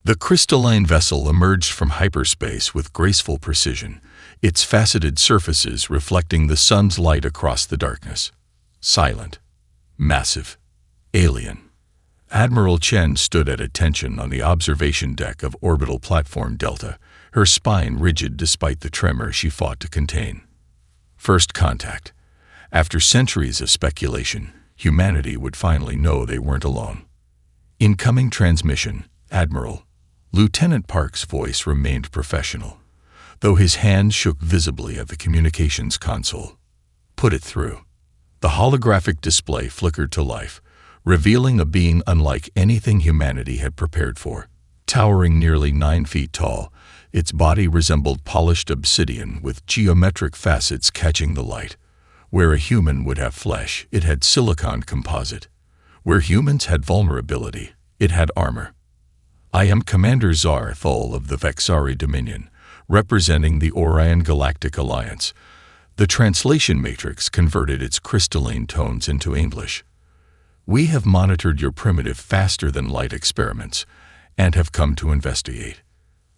The crystalline vessel emerged from hyperspace with graceful precision, its faceted surfaces reflecting the sun's light across the darkness. Silent, massive, alien. Admiral Chen stood at attention on the observation deck of Orbital Platform Delta, her spine rigid despite the tremor she fought to contain. First contact. After centuries of speculation, humanity would finally know they weren't alone. Incoming transmission, Admiral. Lieutenant Park's voice remained professional, though his hand shook visibly at the communications console. Put it through. The holographic display flickered to life, revealing a being unlike anything humanity had prepared for. Towering nearly 9 feet tall, its body resembled polished obsidian with geometric facets catching the light. Where a human would have flesh, it had silicon composite. Where humans had vulnerability, it had armor. I am Commander Zar Thol of the Vexari Dominion, representing the Orion Galactic Alliance. The translation matrix converted its crystalline tones into English. We have monitored your primitive faster-than-light experiments and have come to investigate.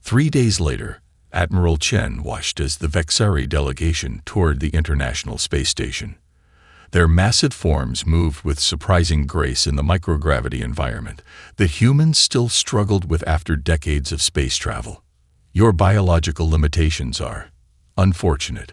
3 days later, Admiral Chen watched as the Vexari delegation toured the International Space Station. Their massive forms moved with surprising grace in the microgravity environment that humans still struggled with after decades of space travel. Your biological limitations are unfortunate,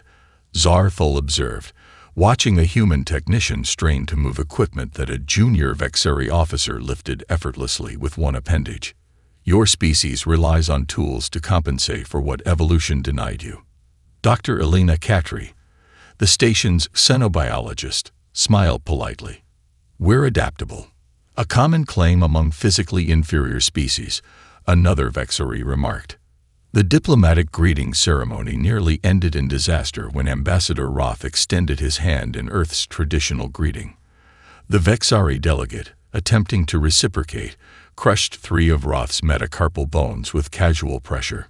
Zar Thol observed, watching a human technician strain to move equipment that a junior Vexari officer lifted effortlessly with one appendage. Your species relies on tools to compensate for what evolution denied you. Dr. Elena Katri, the station's xenobiologist, smiled politely. We're adaptable. A common claim among physically inferior species, another Vexari remarked. The diplomatic greeting ceremony nearly ended in disaster when Ambassador Roth extended his hand in Earth's traditional greeting. The Vexari delegate, attempting to reciprocate, crushed 3 of Roth's metacarpal bones with casual pressure.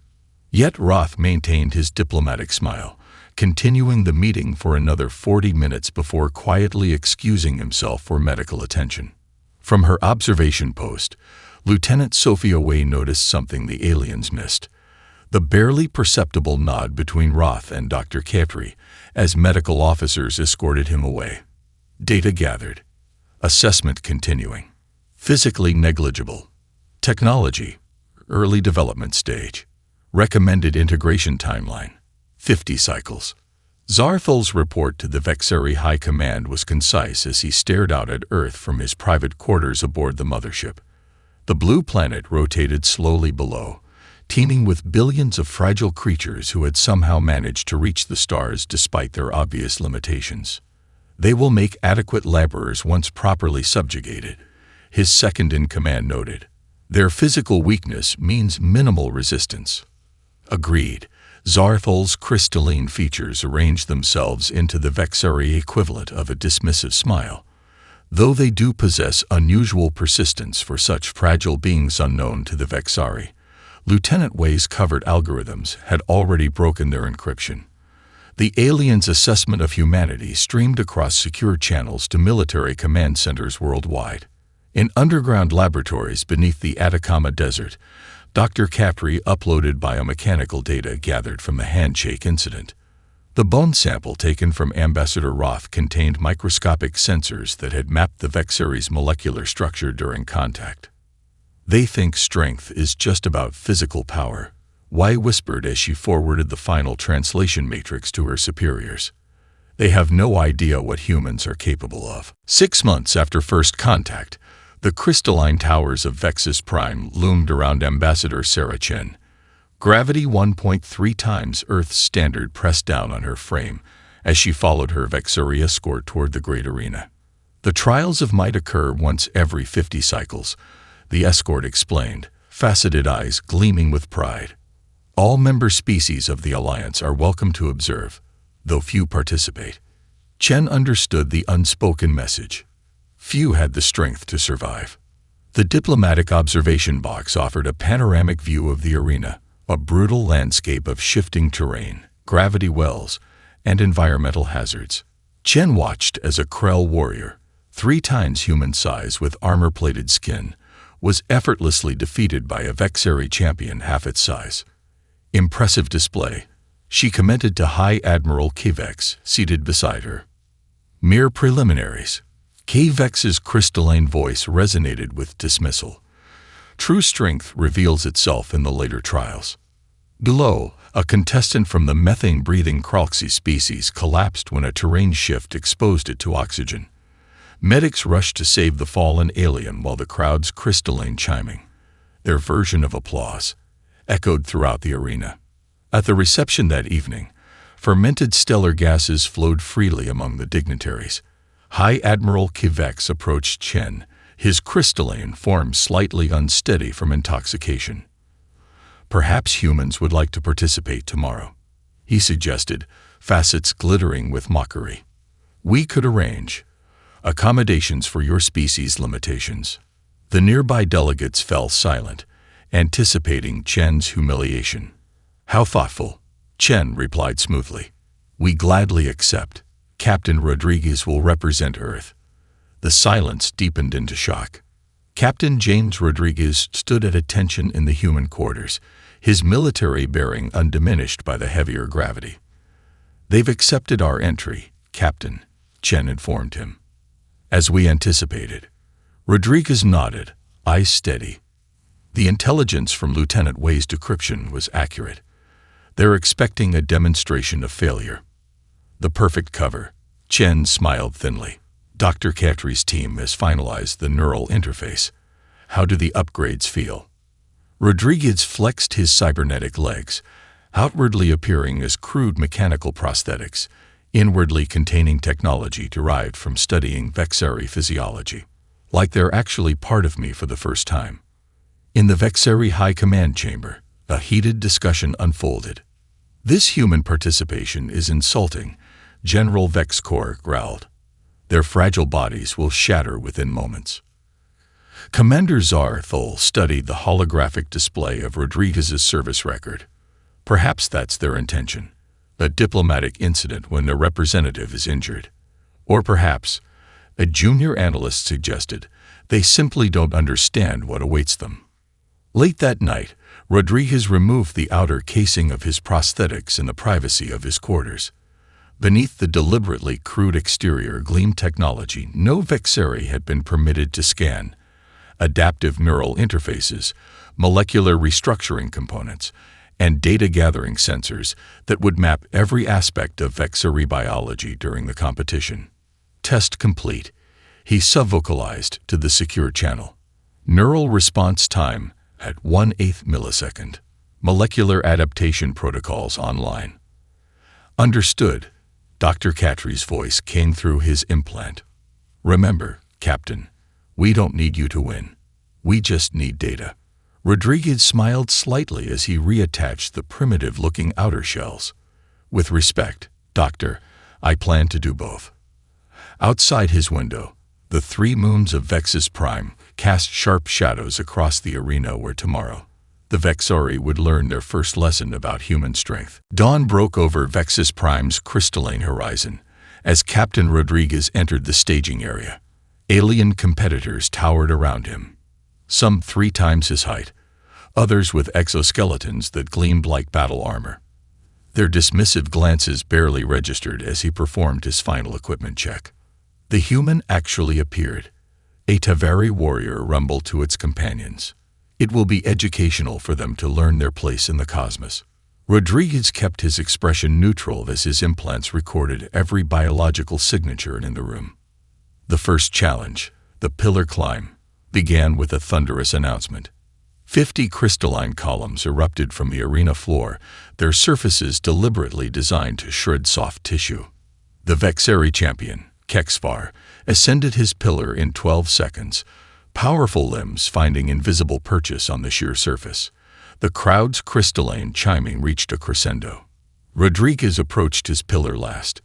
Yet Roth maintained his diplomatic smile, continuing the meeting for another 40 minutes before quietly excusing himself for medical attention. From her observation post, Lieutenant Sophia Wei noticed something the aliens missed. The barely perceptible nod between Roth and Dr. Katri as medical officers escorted him away. Data gathered. Assessment continuing. Physically negligible. Technology, early development stage. Recommended integration timeline, 50 cycles. Zar Thol's report to the Vexari High Command was concise as he stared out at Earth from his private quarters aboard the mothership. The blue planet rotated slowly below, teeming with billions of fragile creatures who had somehow managed to reach the stars despite their obvious limitations. They will make adequate laborers once properly subjugated, his second-in-command noted. Their physical weakness means minimal resistance. Agreed. Zar Thol's crystalline features arranged themselves into the Vexari equivalent of a dismissive smile. Though they do possess unusual persistence for such fragile beings unknown to the Vexari, Lieutenant Wei's covered algorithms had already broken their encryption. The aliens' assessment of humanity streamed across secure channels to military command centers worldwide. In underground laboratories beneath the Atacama Desert, Dr. Capri uploaded biomechanical data gathered from the handshake incident. The bone sample taken from Ambassador Roth contained microscopic sensors that had mapped the Vexari's molecular structure during contact. They think strength is just about physical power, Wei whispered as she forwarded the final translation matrix to her superiors. They have no idea what humans are capable of. 6 months after first contact, the crystalline towers of Vexus Prime loomed around Ambassador Sarah Chen. Gravity 1.3 times Earth's standard pressed down on her frame as she followed her Vexari escort toward the great arena. The trials of might occur once every 50 cycles, the escort explained, faceted eyes gleaming with pride. All member species of the Alliance are welcome to observe, though few participate. Chen understood the unspoken message. Few had the strength to survive. The diplomatic observation box offered a panoramic view of the arena, a brutal landscape of shifting terrain, gravity wells, and environmental hazards. Chen watched as a Krell warrior, 3 times human size with armor-plated skin, was effortlessly defeated by a Vexari champion half its size. Impressive display, she commented to High Admiral Kvex, seated beside her. Mere preliminaries. Kvex's crystalline voice resonated with dismissal. True strength reveals itself in the later trials. Below, a contestant from the methane-breathing Kralxi species collapsed when a terrain shift exposed it to oxygen. Medics rushed to save the fallen alien while the crowd's crystalline chiming, their version of applause, echoed throughout the arena. At the reception that evening, fermented stellar gases flowed freely among the dignitaries. High Admiral Kvex approached Chen, his crystalline form slightly unsteady from intoxication. Perhaps humans would like to participate tomorrow, he suggested, facets glittering with mockery. We could arrange accommodations for your species' limitations. The nearby delegates fell silent, anticipating Chen's humiliation. How thoughtful, Chen replied smoothly. We gladly accept. Captain Rodriguez will represent Earth. The silence deepened into shock. Captain James Rodriguez stood at attention in the human quarters, his military bearing undiminished by the heavier gravity. They've accepted our entry, Captain, Chen informed him. As we anticipated. Rodriguez nodded, eyes steady. The intelligence from Lieutenant Wei's decryption was accurate. They're expecting a demonstration of failure. The perfect cover. Chen smiled thinly. Dr. Catri's team has finalized the neural interface. How do the upgrades feel? Rodriguez flexed his cybernetic legs, outwardly appearing as crude mechanical prosthetics, inwardly containing technology derived from studying Vexari physiology. Like they're actually part of me for the first time. In the Vexari High Command Chamber, a heated discussion unfolded. This human participation is insulting, General Vexcor growled. Their fragile bodies will shatter within moments. Commander Zarthol studied the holographic display of Rodriguez's service record. Perhaps that's their intention, a diplomatic incident when their representative is injured. Or perhaps, a junior analyst suggested, they simply don't understand what awaits them. Late that night, Rodriguez removed the outer casing of his prosthetics in the privacy of his quarters. Beneath the deliberately crude exterior gleamed technology no Vexari had been permitted to scan. Adaptive neural interfaces, molecular restructuring components, and data-gathering sensors that would map every aspect of Vexari biology during the competition. Test complete, he subvocalized to the secure channel. Neural response time at 1/8 millisecond. Molecular adaptation protocols online. Understood. Dr. Catri's voice came through his implant. Remember, Captain, we don't need you to win. We just need data. Rodriguez smiled slightly as he reattached the primitive-looking outer shells. With respect, Doctor, I plan to do both. Outside his window, the 3 moons of Vexus Prime cast sharp shadows across the arena where tomorrow the Vexari would learn their first lesson about human strength. Dawn broke over Vexus Prime's crystalline horizon as Captain Rodriguez entered the staging area. Alien competitors towered around him, some 3 times his height, others with exoskeletons that gleamed like battle armor. Their dismissive glances barely registered as he performed his final equipment check. The human actually appeared. A Tavari warrior rumbled to its companions. It will be educational for them to learn their place in the cosmos. Rodriguez kept his expression neutral as his implants recorded every biological signature in the room. The first challenge, the pillar climb, began with a thunderous announcement. 50 crystalline columns erupted from the arena floor, their surfaces deliberately designed to shred soft tissue. The Vexari champion, Kexvar, ascended his pillar in 12 seconds, powerful limbs finding invisible purchase on the sheer surface. The crowd's crystalline chiming reached a crescendo. Rodriguez approached his pillar last.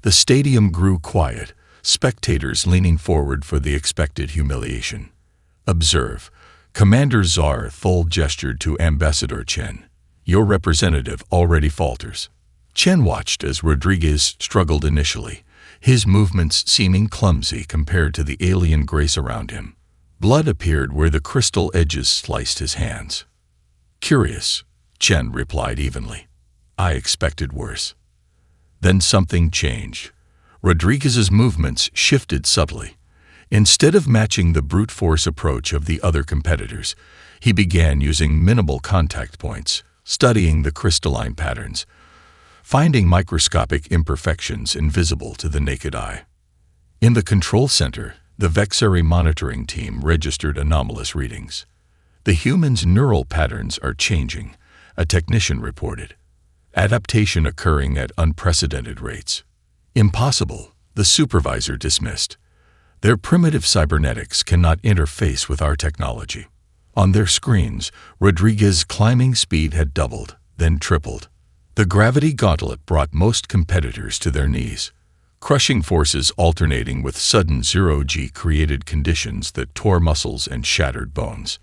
The stadium grew quiet, spectators leaning forward for the expected humiliation. Observe. Commander Zarthol gestured to Ambassador Chen. Your representative already falters. Chen watched as Rodriguez struggled initially, his movements seeming clumsy compared to the alien grace around him. Blood appeared where the crystal edges sliced his hands. "Curious," Chen replied evenly. "I expected worse." Then something changed. Rodriguez's movements shifted subtly. Instead of matching the brute force approach of the other competitors, he began using minimal contact points, studying the crystalline patterns, finding microscopic imperfections invisible to the naked eye. In the control center, the Vexary monitoring team registered anomalous readings. "The human's neural patterns are changing," a technician reported. "Adaptation occurring at unprecedented rates." "Impossible," the supervisor dismissed. "Their primitive cybernetics cannot interface with our technology." On their screens, Rodriguez's climbing speed had doubled, then tripled. The gravity gauntlet brought most competitors to their knees. Crushing forces alternating with sudden zero-G created conditions that tore muscles and shattered bones.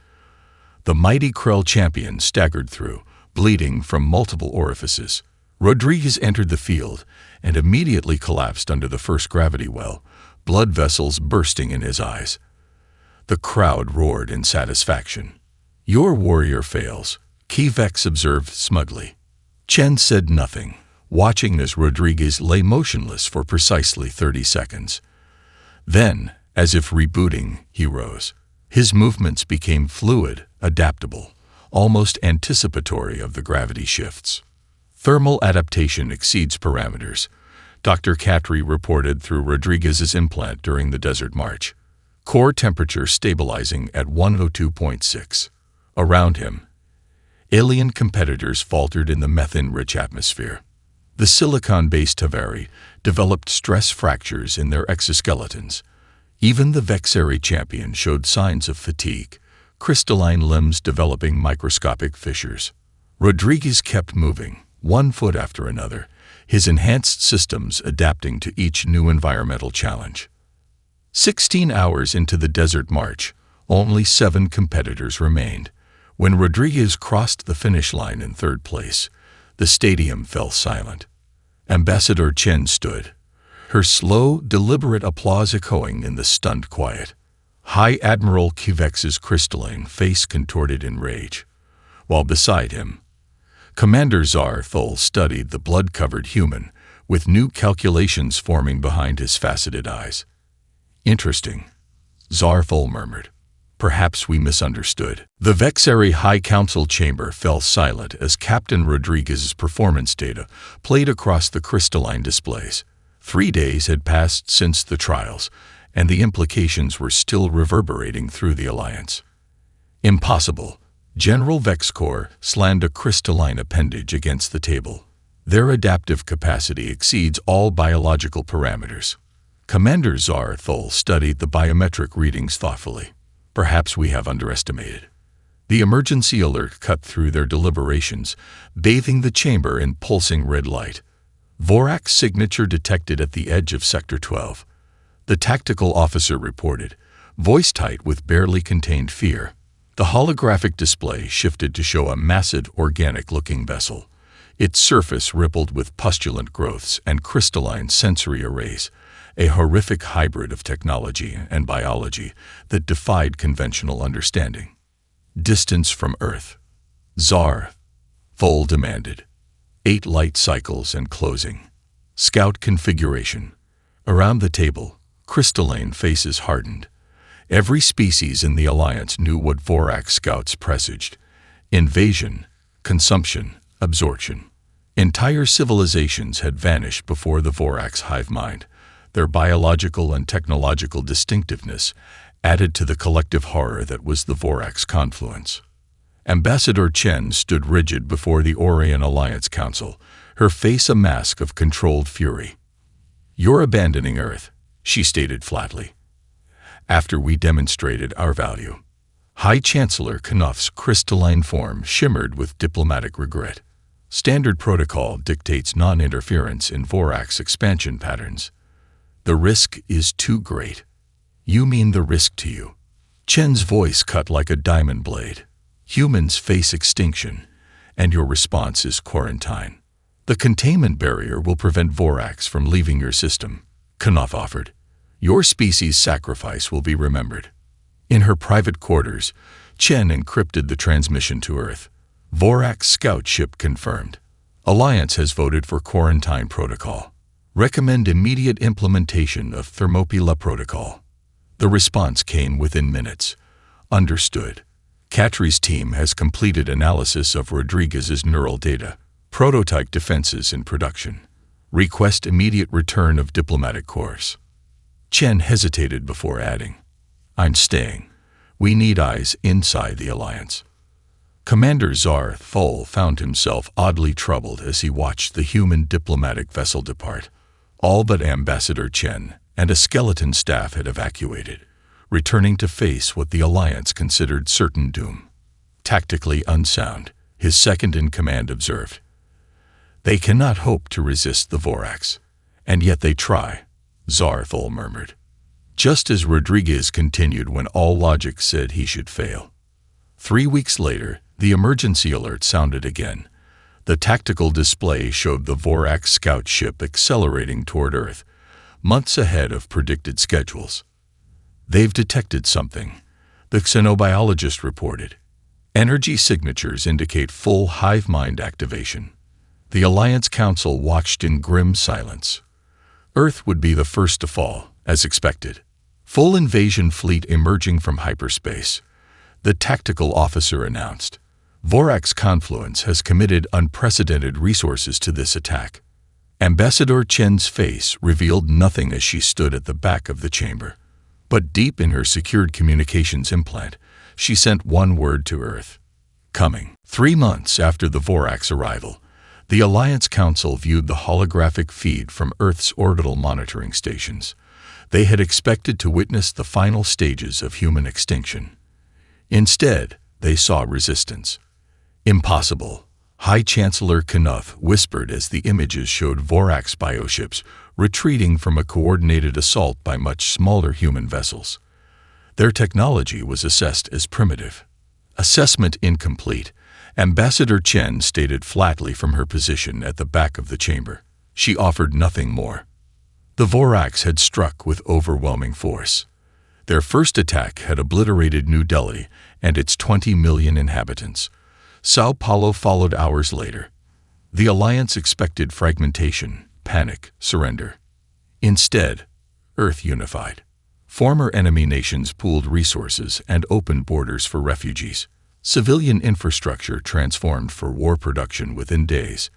The mighty Krell champion staggered through, bleeding from multiple orifices. Rodriguez entered the field and immediately collapsed under the first gravity well, blood vessels bursting in his eyes. The crowd roared in satisfaction. "Your warrior fails," Vex observed smugly. Chen said nothing, watching as Rodriguez lay motionless for precisely 30 seconds. Then, as if rebooting, he rose. His movements became fluid, adaptable, almost anticipatory of the gravity shifts. "Thermal adaptation exceeds parameters," Dr. Katri reported through Rodriguez's implant during the desert march. "Core temperature stabilizing at 102.6. Around him, alien competitors faltered in the methane-rich atmosphere. The silicon-based Tavari developed stress fractures in their exoskeletons. Even the Vexary champion showed signs of fatigue, crystalline limbs developing microscopic fissures. Rodriguez kept moving, one foot after another, his enhanced systems adapting to each new environmental challenge. 16 hours into the desert march, only 7 competitors remained. When Rodriguez crossed the finish line in third place, the stadium fell silent. Ambassador Chen stood, her slow, deliberate applause echoing in the stunned quiet. High Admiral Kivex's crystalline face contorted in rage, while beside him, Commander Zar Thol studied the blood-covered human, with new calculations forming behind his faceted eyes. "Interesting," Zar Thol murmured. "Perhaps we misunderstood." The Vexary High Council chamber fell silent as Captain Rodriguez's performance data played across the crystalline displays. 3 days had passed since the trials, and the implications were still reverberating through the Alliance. "Impossible." General Vexcore slammed a crystalline appendage against the table. "Their adaptive capacity exceeds all biological parameters." Commander Zar Thol studied the biometric readings thoughtfully. "Perhaps we have underestimated." The emergency alert cut through their deliberations, bathing the chamber in pulsing red light. Vorak's signature detected at the edge of Sector 12. The tactical officer reported, voice tight with barely contained fear. The holographic display shifted to show a massive organic-looking vessel. Its surface rippled with pustulant growths and crystalline sensory arrays, a horrific hybrid of technology and biology that defied conventional understanding. "Distance from Earth," Zar Thol demanded. 8 light cycles and closing. "Scout configuration." Around the table, crystalline faces hardened. Every species in the Alliance knew what Vorak scouts presaged: invasion, consumption, absorption. Entire civilizations had vanished before the Vorak's hive mind, their biological and technological distinctiveness added to the collective horror that was the Vorak's confluence. Ambassador Chen stood rigid before the Orion Alliance Council, her face a mask of controlled fury. "You're abandoning Earth," she stated flatly. "After we demonstrated our value." High Chancellor Knopf's crystalline form shimmered with diplomatic regret. "Standard protocol dictates non-interference in Vorak's expansion patterns. The risk is too great." "You mean the risk to you?" Chen's voice cut like a diamond blade. "Humans face extinction, and your response is quarantine. The containment barrier will prevent Vorax from leaving your system," Knopf offered. "Your species' sacrifice will be remembered." In her private quarters, Chen encrypted the transmission to Earth. Vorax scout ship confirmed. Alliance has voted for quarantine protocol. Recommend immediate implementation of Thermopylae protocol. The response came within minutes. Understood. Catri's team has completed analysis of Rodriguez's neural data. Prototype defenses in production. Request immediate return of diplomatic course. Chen hesitated before adding, I'm staying. We need eyes inside the Alliance. Commander Zarthol found himself oddly troubled as he watched the human diplomatic vessel depart. All but Ambassador Chen and a skeleton staff had evacuated, returning to face what the Alliance considered certain doom. Tactically unsound, his second-in-command observed. They cannot hope to resist the Vorax, and yet they try, Zarthol murmured. Just as Rodriguez continued when all logic said he should fail. 3 weeks later, the emergency alert sounded again. The tactical display showed the Vorax scout ship accelerating toward Earth, months ahead of predicted schedules. They've detected something, the xenobiologist reported. Energy signatures indicate full hive mind activation. The Alliance Council watched in grim silence. Earth would be the first to fall, as expected. Full invasion fleet emerging from hyperspace. The tactical officer announced. Vorax Confluence has committed unprecedented resources to this attack. Ambassador Chen's face revealed nothing as she stood at the back of the chamber. But deep in her secured communications implant, she sent one word to Earth. Coming. 3 months after the Vorax arrival, the Alliance Council viewed the holographic feed from Earth's orbital monitoring stations. They had expected to witness the final stages of human extinction. Instead, they saw resistance. Impossible, High Chancellor Knuth whispered as the images showed Vorax bioships retreating from a coordinated assault by much smaller human vessels. Their technology was assessed as primitive. Assessment incomplete, Ambassador Chen stated flatly from her position at the back of the chamber. She offered nothing more. The Vorax had struck with overwhelming force. Their first attack had obliterated New Delhi and its 20 million inhabitants. Sao Paulo followed hours later. The Alliance expected fragmentation, panic, surrender. Instead, Earth unified. Former enemy nations pooled resources and opened borders for refugees. Civilian infrastructure transformed for war production within days.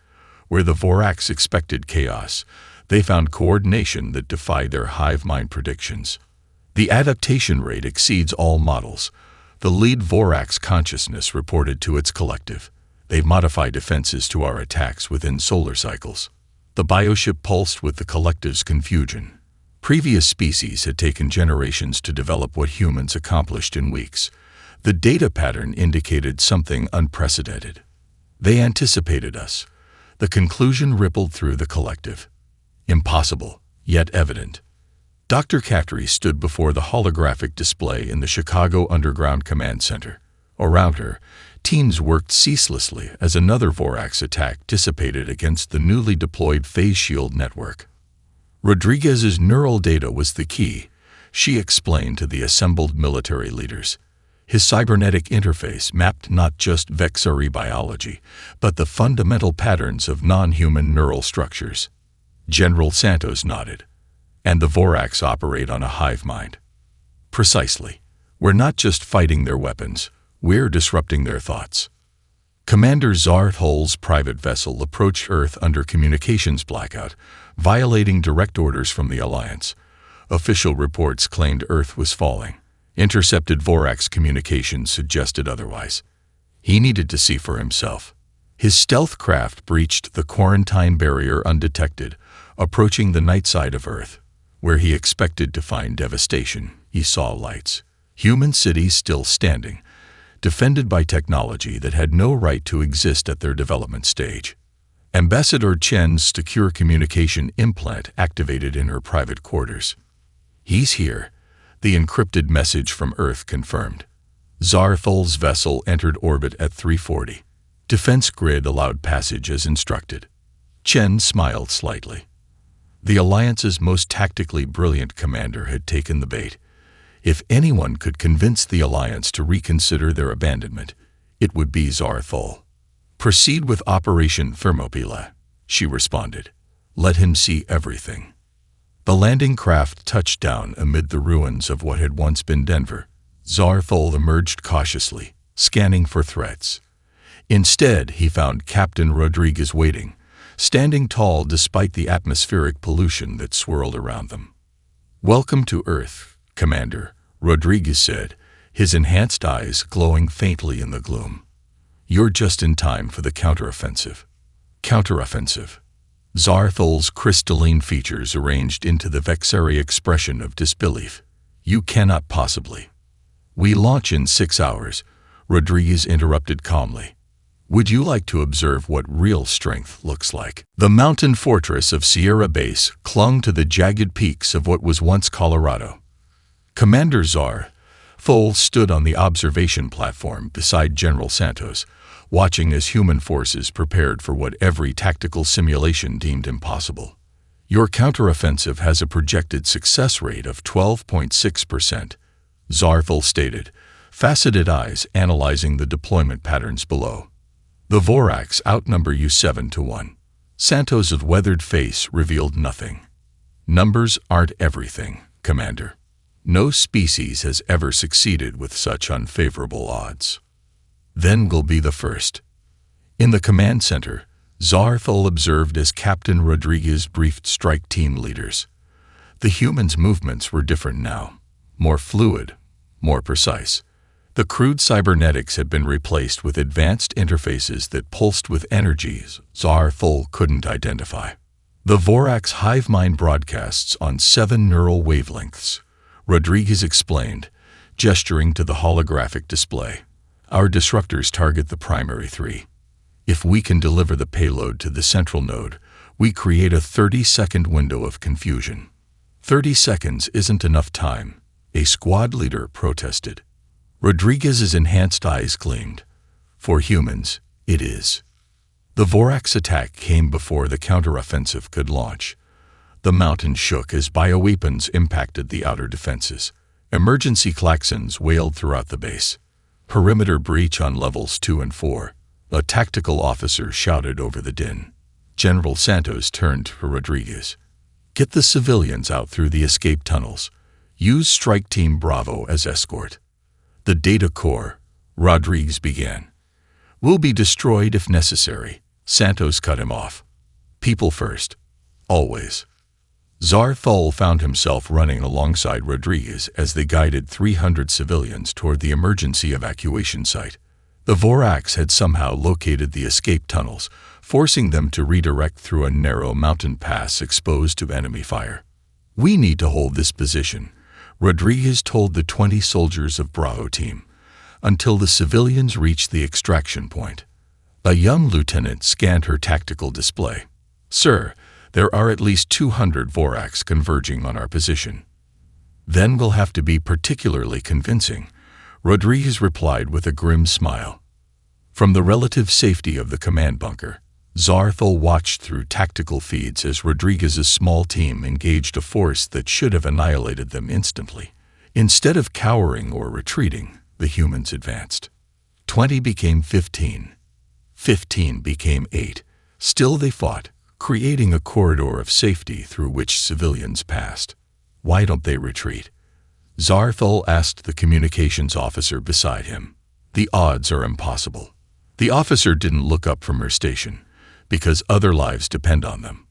Where the Vorax expected chaos, they found coordination that defied their hive mind predictions. The adaptation rate exceeds all models. The lead Vorax consciousness reported to its collective. They've modified defenses to our attacks within solar cycles. The bioship pulsed with the collective's confusion. Previous species had taken generations to develop what humans accomplished in weeks. The data pattern indicated something unprecedented. They anticipated us. The conclusion rippled through the collective. Impossible, yet evident. Dr. Catry stood before the holographic display in the Chicago Underground Command Center. Around her, teams worked ceaselessly as another Vorax attack dissipated against the newly deployed phase shield network. Rodriguez's neural data was the key, she explained to the assembled military leaders. His cybernetic interface mapped not just vexillary biology, but the fundamental patterns of non-human neural structures. General Santos nodded. And the Vorax operate on a hive mind. Precisely. We're not just fighting their weapons, we're disrupting their thoughts. Commander Zarthol's private vessel approached Earth under communications blackout, violating direct orders from the Alliance. Official reports claimed Earth was falling. Intercepted Vorax communications suggested otherwise. He needed to see for himself. His stealth craft breached the quarantine barrier undetected, approaching the night side of Earth. Where he expected to find devastation, he saw lights. Human cities still standing, defended by technology that had no right to exist at their development stage. Ambassador Chen's secure communication implant activated in her private quarters. He's here, the encrypted message from Earth confirmed. Zarthol's vessel entered orbit at 3:40. Defense grid allowed passage as instructed. Chen smiled slightly. The Alliance's most tactically brilliant commander had taken the bait. If anyone could convince the Alliance to reconsider their abandonment, it would be Zarthol. "Proceed with Operation Thermopylae," she responded. "Let him see everything." The landing craft touched down amid the ruins of what had once been Denver. Zarthol emerged cautiously, scanning for threats. Instead, he found Captain Rodriguez waiting, standing tall despite the atmospheric pollution that swirled around them. "Welcome to Earth, Commander," Rodriguez said, his enhanced eyes glowing faintly in the gloom. "You're just in time for the counteroffensive." Counteroffensive. Zarthol's crystalline features arranged into the vexary expression of disbelief. "You cannot possibly." "We launch in 6 hours," Rodriguez interrupted calmly. "Would you like to observe what real strength looks like?" The mountain fortress of Sierra Base clung to the jagged peaks of what was once Colorado. Commander Zarthol stood on the observation platform beside General Santos, watching as human forces prepared for what every tactical simulation deemed impossible. "Your counteroffensive has a projected success rate of 12.6%, Zarthol stated, faceted eyes analyzing the deployment patterns below. "The Vorax outnumber you 7-1. Santos' weathered face revealed nothing. "Numbers aren't everything, Commander. No species has ever succeeded with such unfavorable odds." "Then we'll be the first." In the command center, Zarthol observed as Captain Rodriguez briefed strike team leaders. The humans' movements were different now, more fluid, more precise. The crude cybernetics had been replaced with advanced interfaces that pulsed with energies Zarthol couldn't identify. "The Vorax hive mind broadcasts on 7 neural wavelengths," Rodriguez explained, gesturing to the holographic display. "Our disruptors target the primary 3. If we can deliver the payload to the central node, we create a 30-second window of confusion." 30 seconds isn't enough time," a squad leader protested. Rodriguez's enhanced eyes gleamed. "For humans, it is." The Vorax attack came before the counteroffensive could launch. The mountain shook as bioweapons impacted the outer defenses. Emergency klaxons wailed throughout the base. "Perimeter breach on levels 2 and 4. A tactical officer shouted over the din. General Santos turned to Rodriguez. "Get the civilians out through the escape tunnels. Use Strike Team Bravo as escort." "The data core," Rodriguez began. "Will be destroyed if necessary," Santos cut him off. "People first. Always." Zarthol found himself running alongside Rodriguez as they guided 300 civilians toward the emergency evacuation site. The Vorax had somehow located the escape tunnels, forcing them to redirect through a narrow mountain pass exposed to enemy fire. "We need to hold this position," Rodriguez told the 20 soldiers of Bravo Team, "until the civilians reach the extraction point." A young lieutenant scanned her tactical display. "Sir, there are at least 200 Vorax converging on our position." "Then we'll have to be particularly convincing," Rodriguez replied with a grim smile. From the relative safety of the command bunker, Zarthol watched through tactical feeds as Rodriguez's small team engaged a force that should have annihilated them instantly. Instead of cowering or retreating, the humans advanced. 20 became 15. 15 became 8. Still they fought, creating a corridor of safety through which civilians passed. "Why don't they retreat?" Zarthol asked the communications officer beside him. "The odds are impossible." The officer didn't look up from her station, because other lives depend on them.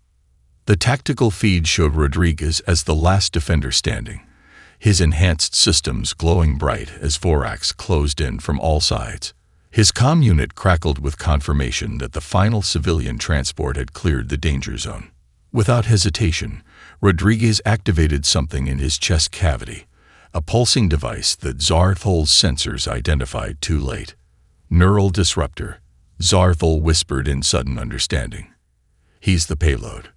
The tactical feed showed Rodriguez as the last defender standing, his enhanced systems glowing bright as Vorax closed in from all sides. His comm unit crackled with confirmation that the final civilian transport had cleared the danger zone. Without hesitation, Rodriguez activated something in his chest cavity, a pulsing device that Zarthol's sensors identified too late. "Neural disruptor," Zarthol whispered in sudden understanding. "He's the payload."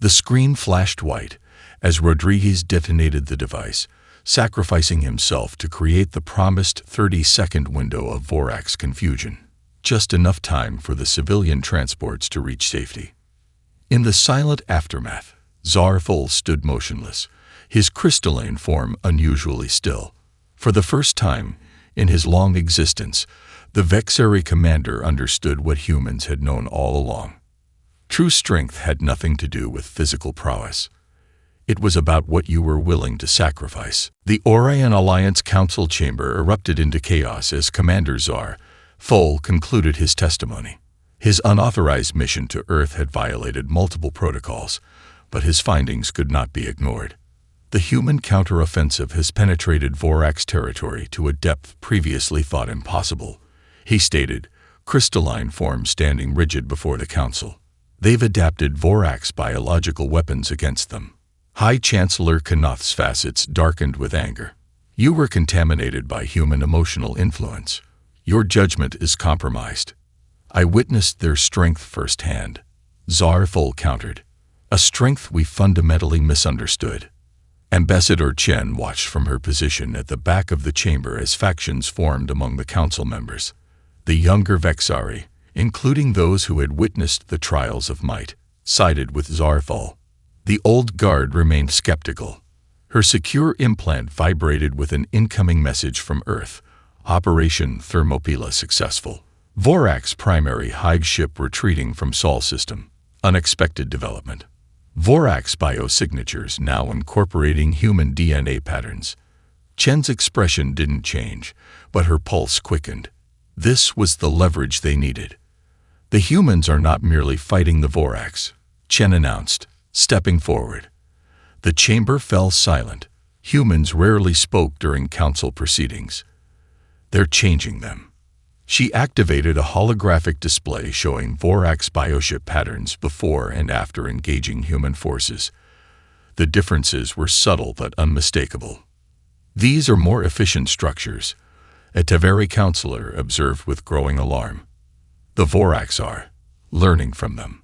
The screen flashed white as Rodriguez detonated the device, sacrificing himself to create the promised 30-second window of Vorax confusion, just enough time for the civilian transports to reach safety. In the silent aftermath, Zarthol stood motionless, his crystalline form unusually still. For the first time in his long existence, the Vexari commander understood what humans had known all along. True strength had nothing to do with physical prowess. It was about what you were willing to sacrifice. The Orion Alliance Council chamber erupted into chaos as Commander Zar Fol concluded his testimony. His unauthorized mission to Earth had violated multiple protocols, but his findings could not be ignored. The human counteroffensive has penetrated Vorax territory to a depth previously thought impossible, he stated, crystalline form standing rigid before the council. They've adapted Vorax biological weapons against them. High Chancellor Kanoth's facets darkened with anger. You were contaminated by human emotional influence. Your judgment is compromised. I witnessed their strength firsthand, Zar Fol countered. A strength we fundamentally misunderstood. Ambassador Chen watched from her position at the back of the chamber as factions formed among the council members. The younger Vexari, including those who had witnessed the trials of might, sided with Zar Fol. The old guard remained skeptical. Her secure implant vibrated with an incoming message from Earth. Operation Thermopyla successful. Vorax primary hive ship retreating from Sol system. Unexpected development. Vorax biosignatures now incorporating human DNA patterns. Chen's expression didn't change, but her pulse quickened. This was the leverage they needed. The humans are not merely fighting the Vorax, Chen announced, stepping forward. The chamber fell silent. Humans rarely spoke during council proceedings. They're changing them. She activated a holographic display showing Vorax bioship patterns before and after engaging human forces. The differences were subtle but unmistakable. These are more efficient structures, a Taveri counselor observed with growing alarm. The Vorax are learning from them,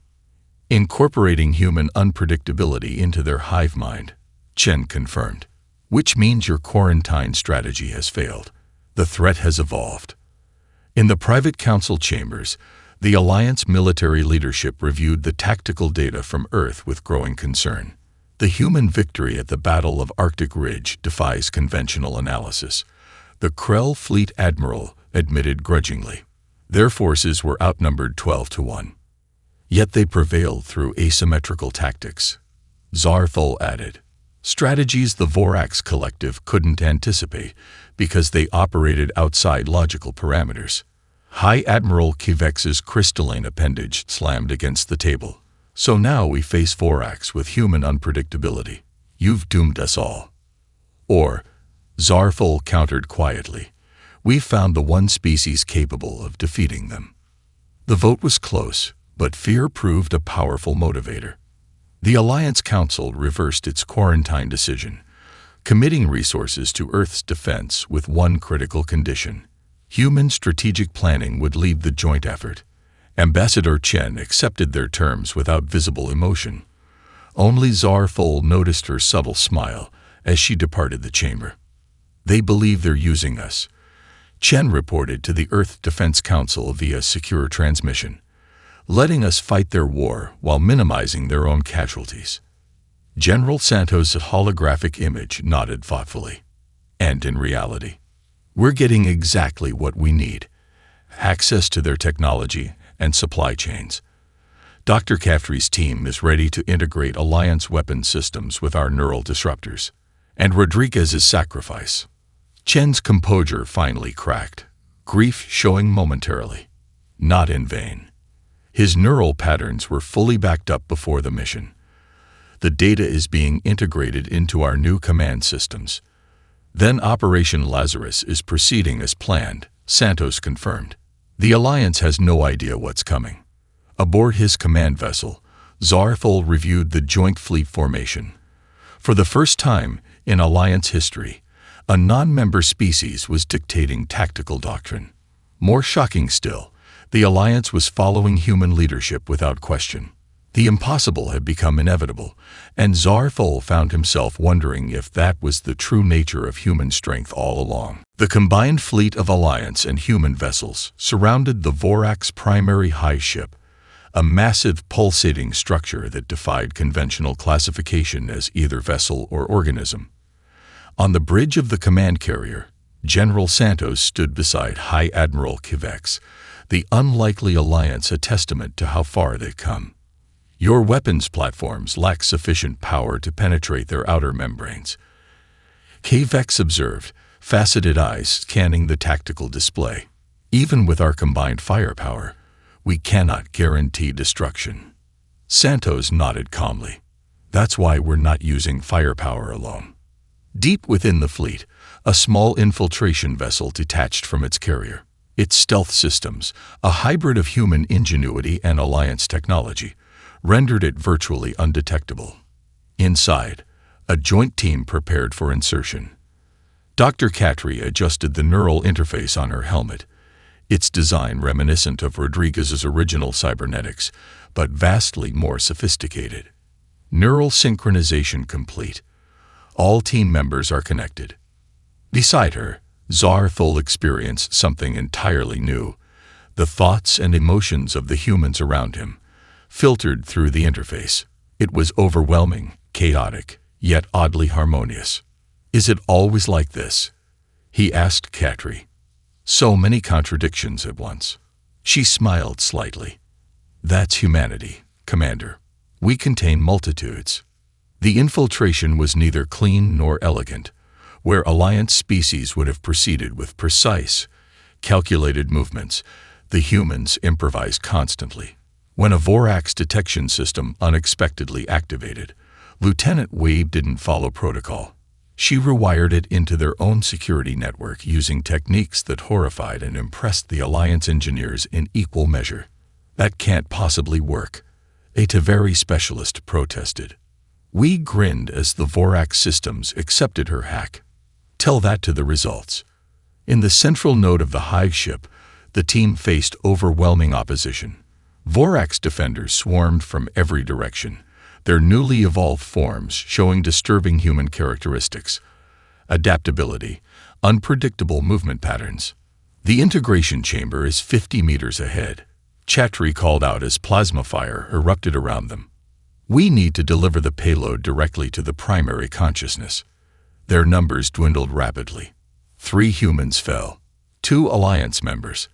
incorporating human unpredictability into their hive mind, Chen confirmed. Which means your quarantine strategy has failed. The threat has evolved. In the private council chambers, the Alliance military leadership reviewed the tactical data from Earth with growing concern. The human victory at the Battle of Arctic Ridge defies conventional analysis, the Krell Fleet Admiral admitted grudgingly. Their forces were outnumbered 12-1. Yet they prevailed through asymmetrical tactics, Zar Fol added. Strategies the Vorax collective couldn't anticipate because they operated outside logical parameters. High Admiral Kivex's crystalline appendage slammed against the table. So now we face Vorax with human unpredictability. You've doomed us all. Or, Zar Fol countered quietly, we've found the one species capable of defeating them. The vote was close, but fear proved a powerful motivator. The Alliance Council reversed its quarantine decision, committing resources to Earth's defense with one critical condition. Human strategic planning would lead the joint effort. Ambassador Chen accepted their terms without visible emotion. Only Zar Fol noticed her subtle smile as she departed the chamber. They believe they're using us, Chen reported to the Earth Defense Council via secure transmission, letting us fight their war while minimizing their own casualties. General Santos' holographic image nodded thoughtfully. And in reality, we're getting exactly what we need: access to their technology and supply chains. Dr. Caffrey's team is ready to integrate Alliance weapon systems with our neural disruptors. And Rodriguez's sacrifice. Chen's composure finally cracked, grief showing momentarily. Not in vain. His neural patterns were fully backed up before the mission. The data is being integrated into our new command systems. Then Operation Lazarus is proceeding as planned, Santos confirmed. The Alliance has no idea what's coming. Aboard his command vessel, Zar Fol reviewed the joint fleet formation. For the first time in Alliance history, a non-member species was dictating tactical doctrine. More shocking still, the Alliance was following human leadership without question. The impossible had become inevitable, and Zar Fol found himself wondering if that was the true nature of human strength all along. The combined fleet of Alliance and human vessels surrounded the Vorax primary high ship, a massive pulsating structure that defied conventional classification as either vessel or organism. On the bridge of the command carrier, General Santos stood beside High Admiral Kivex, the unlikely alliance a testament to how far they've come. Your weapons platforms lack sufficient power to penetrate their outer membranes, Kivex observed, faceted eyes scanning the tactical display. Even with our combined firepower, we cannot guarantee destruction. Santos nodded calmly. That's why we're not using firepower alone. Deep within the fleet, a small infiltration vessel detached from its carrier. Its stealth systems, a hybrid of human ingenuity and Alliance technology, rendered it virtually undetectable. Inside, a joint team prepared for insertion. Dr. Katri adjusted the neural interface on her helmet, its design reminiscent of Rodriguez's original cybernetics, but vastly more sophisticated. Neural synchronization complete. All team members are connected. Beside her, Zarthol experienced something entirely new. The thoughts and emotions of the humans around him, filtered through the interface. It was overwhelming, chaotic, yet oddly harmonious. Is it always like this? He asked Katri. So many contradictions at once. She smiled slightly. That's humanity, Commander. We contain multitudes. The infiltration was neither clean nor elegant, where Alliance species would have proceeded with precise, calculated movements. The humans improvised constantly. When a Vorax detection system unexpectedly activated, Lieutenant Wade didn't follow protocol. She rewired it into their own security network using techniques that horrified and impressed the Alliance engineers in equal measure. That can't possibly work, a Taveri specialist protested. We grinned as the Vorax systems accepted her hack. Tell that to the results. In the central node of the Hive ship, the team faced overwhelming opposition. Vorax defenders swarmed from every direction, their newly evolved forms showing disturbing human characteristics, adaptability, unpredictable movement patterns. The integration chamber is 50 meters ahead. Chatri called out as plasma fire erupted around them. We need to deliver the payload directly to the primary consciousness. Their numbers dwindled rapidly. 3 humans fell, 2 Alliance members.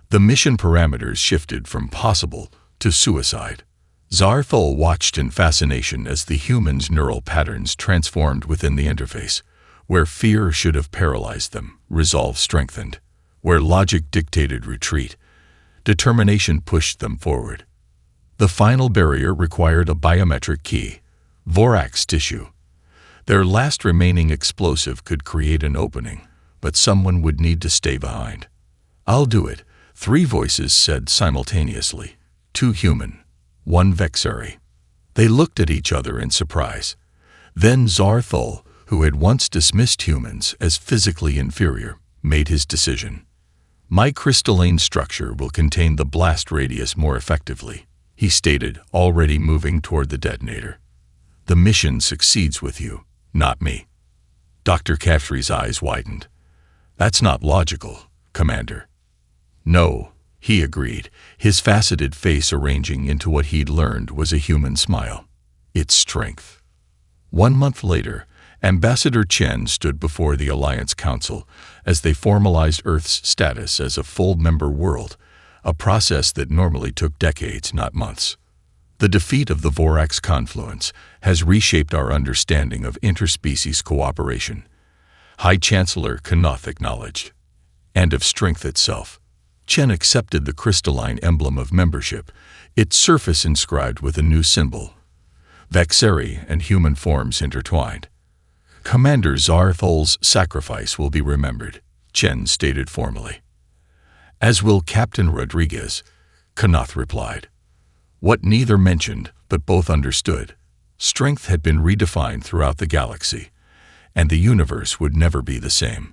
The mission parameters shifted from possible to suicide. Zarthol watched in fascination as the humans' neural patterns transformed within the interface. Where fear should have paralyzed them, resolve strengthened. Where logic dictated retreat, determination pushed them forward. The final barrier required a biometric key, Vorax tissue. Their last remaining explosive could create an opening, but someone would need to stay behind. I'll do it, 3 voices said simultaneously. 2 human, 1 Vexari. They looked at each other in surprise. Then Zarthol, who had once dismissed humans as physically inferior, made his decision. My crystalline structure will contain the blast radius more effectively, he stated, already moving toward the detonator. The mission succeeds with you, not me. Dr. Caffrey's eyes widened. That's not logical, Commander. No, he agreed, his faceted face arranging into what he'd learned was a human smile. It's strength. 1 month later, Ambassador Chen stood before the Alliance Council as they formalized Earth's status as a full-member world, a process that normally took decades, not months. The defeat of the Vorax confluence has reshaped our understanding of interspecies cooperation, High Chancellor Kanoth acknowledged, and of strength itself. Chen accepted the crystalline emblem of membership, its surface inscribed with a new symbol. Vexari and human forms intertwined. Commander Zarthol's sacrifice will be remembered, Chen stated formally. As will Captain Rodriguez, Kanoth replied. What neither mentioned, but both understood. Strength had been redefined throughout the galaxy, and the universe would never be the same.